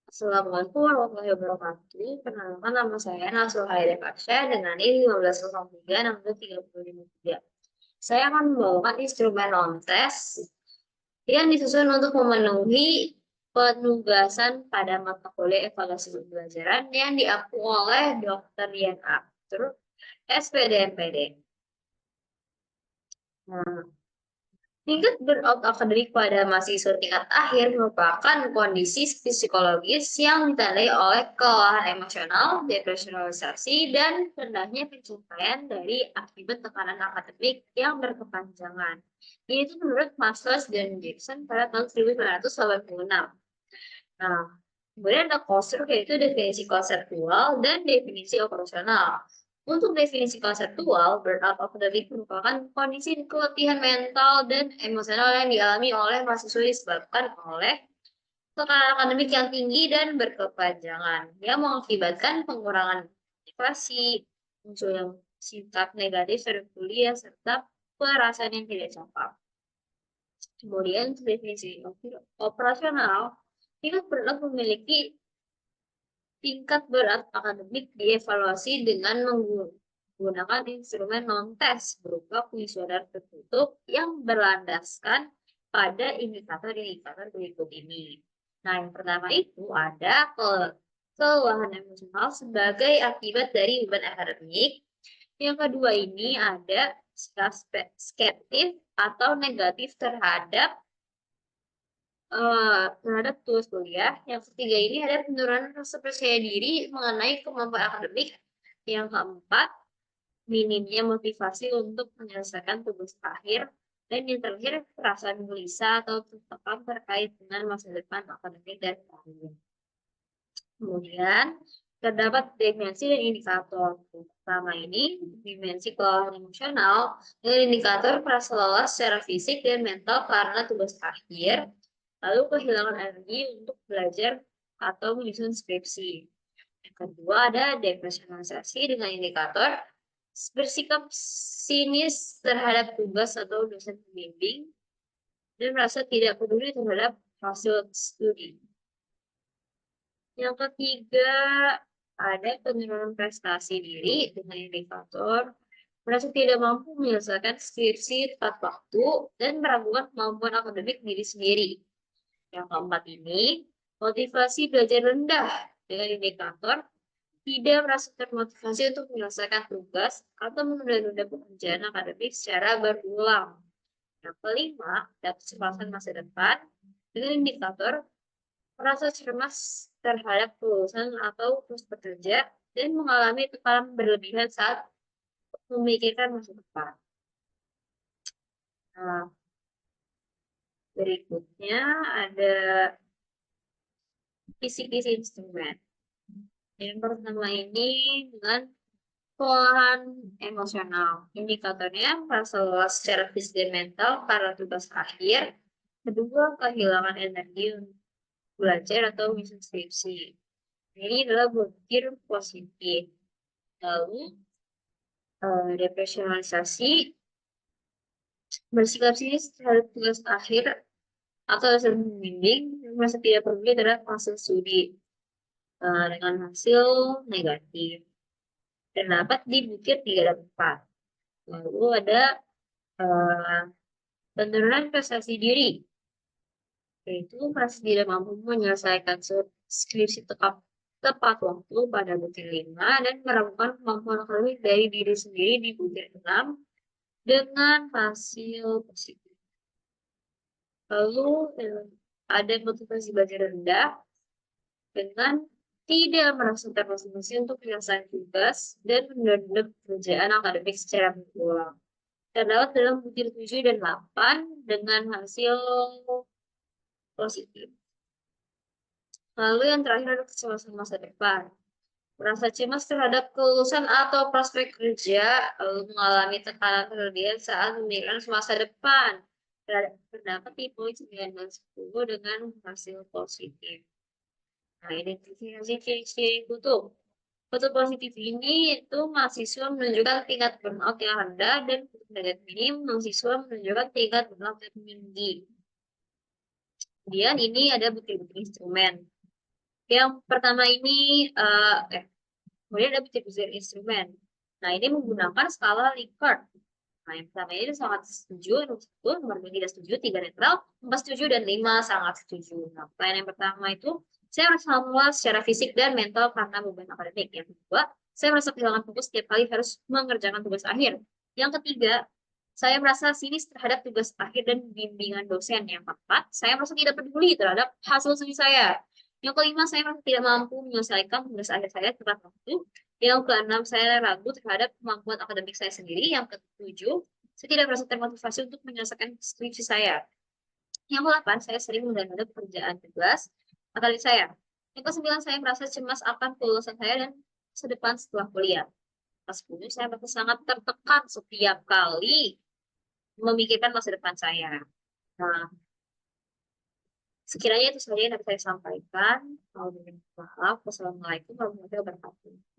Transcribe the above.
Assalamualaikum warahmatullahi wabarakatuh. Perkenalkan nama saya Nasul Haida Pasha dengan NIM 1503 Saya akan membawakan instrumen non-tes yang disusun untuk memenuhi penugasan pada mata kuliah evaluasi pembelajaran yang diaku oleh Dr. Yan Aktur, SPD MPD. Nah, tingkat burnout akademik pada mahasiswa tingkat akhir merupakan kondisi psikologis yang ditandai oleh kelelahan emosional, depresionalisasi, dan rendahnya pencapaian dari akibat tekanan akademik yang berkepanjangan. Ini itu menurut Maslow dan Jackson pada tahun 1986. Nah, kemudian ada COSR yaitu definisi konseptual dan definisi operasional. Untuk definisi konseptual, burnout akademik merupakan kondisi keletihan mental dan emosional yang dialami oleh mahasiswa disebabkan oleh tekanan akademik yang tinggi dan berkepanjangan, yang mengakibatkan pengurangan motivasi, munculnya sikap negatif terhadap kuliah, serta perasaan yang tidak cocok. Kemudian definisi operasional, tingkat burnout memiliki tingkat berat akademik dievaluasi dengan menggunakan instrumen non-tes berupa kuesioner tertutup yang berlandaskan pada indikator-indikator berikut ini. Nah, yang pertama itu ada kelelahan emosional sebagai akibat dari beban akademik. Yang kedua ini ada sikap skeptis atau negatif terhadap tugas kuliah. Yang ketiga ini ada penurunan rasa percaya diri mengenai kemampuan akademik. Yang keempat, minimnya motivasi untuk menyelesaikan tugas akhir. Dan yang terakhir, perasaan gelisah atau tertekan terkait dengan masa depan akademik dan karir. Kemudian, terdapat dimensi dan indikator. Pertama ini, dimensi kelelahan emosional dengan indikator merasa lelah secara fisik dan mental karena tugas akhir, lalu kehilangan energi untuk belajar atau menyusun skripsi. Yang kedua ada depresionalisasi dengan indikator bersikap sinis terhadap tugas atau dosen pembimbing dan merasa tidak peduli terhadap hasil studi. Yang ketiga ada penurunan prestasi diri dengan indikator merasa tidak mampu menyelesaikan skripsi tepat waktu dan meragukan kemampuan akademik diri sendiri. Yang keempat ini, motivasi belajar rendah dengan indikator tidak merasa termotivasi untuk menyelesaikan tugas atau menunda-nunda pekerjaan akademik secara berulang. Yang kelima, ada kecemasan masa depan dengan indikator merasa cemas terhadap kelulusan atau terus bekerja dan mengalami tekanan berlebihan saat memikirkan masa depan. Nah, berikutnya ada kisi-kisi instrumen. Yang pertama ini dengan kelelahan emosional. Indikatornya merasa lelah secara fisik dan mental karena tugas akhir. Kedua, kehilangan energi untuk belajar atau misi skripsi. Ini adalah berpikir positif. Lalu, depresionalisasi, bersikap sinis terhadap tugas akhir atau hasil membimbing, merasa tidak peduli terhadap hasil studi dengan hasil negatif. Dan dapat dibukir 3 dan 4. Lalu ada uh, penurunan prestasi diri, yaitu merasa tidak mampu menyelesaikan skripsi tepat waktu pada butir 5 dan meragukan kemampuan akademik dari diri sendiri di butir 6 dengan hasil positif. Lalu ada motivasi belajar rendah dengan tidak merasa termotivasi untuk menyelesaikan tugas dan menunda pekerjaan akademik secara berulang. Terdapat dalam butir 7 dan 8 dengan hasil positif. Lalu yang terakhir adalah kecemasan masa depan. Merasa cemas terhadap kelulusan atau prospek kerja, lalu mengalami tekanan berlebihan saat memikirkan masa depan. Terdapat tipe 9 dan 10 dengan hasil positif. Nah, identifikasi ciri-ciri kutub. Kutub positif ini itu mahasiswa menunjukkan tingkat burnout yang rendah dan kutub negatif ini mahasiswa menunjukkan tingkat burnout yang tinggi. Kemudian ini ada bukti-bukti instrumen. Yang pertama ini, kemudian ada belajar instrumen. Nah, ini menggunakan skala Likert. Nah, yang pertama ini sangat setuju, nomor 1, nomor 2 tidak setuju, 3 netral, 4 setuju, dan 5 sangat setuju. Nah, pertanyaan yang pertama itu, saya merasa mual secara fisik dan mental karena beban akademik. Yang kedua, saya merasa kehilangan fokus setiap kali harus mengerjakan tugas akhir. Yang ketiga, saya merasa sinis terhadap tugas akhir dan bimbingan dosen. Yang keempat, saya merasa tidak peduli terhadap hasil studi saya. Yang kelima, saya merasa tidak mampu menyelesaikan tugas akhir saya tepat waktu. Yang keenam, saya ragu terhadap kemampuan akademik saya sendiri. Yang ketujuh, saya tidak merasa termotivasi untuk menyelesaikan skripsi saya. Yang ke-8, saya sering menunda-nunda pekerjaan tugas akademik saya. Yang ke-9, saya merasa cemas akan kelulusan saya dan masa depan setelah kuliah. Ke-10, saya merasa sangat tertekan setiap kali memikirkan masa depan saya. Nah, sekiranya itu saja yang dapat saya sampaikan. Mohon maaf. Wassalamualaikum warahmatullahi wabarakatuh.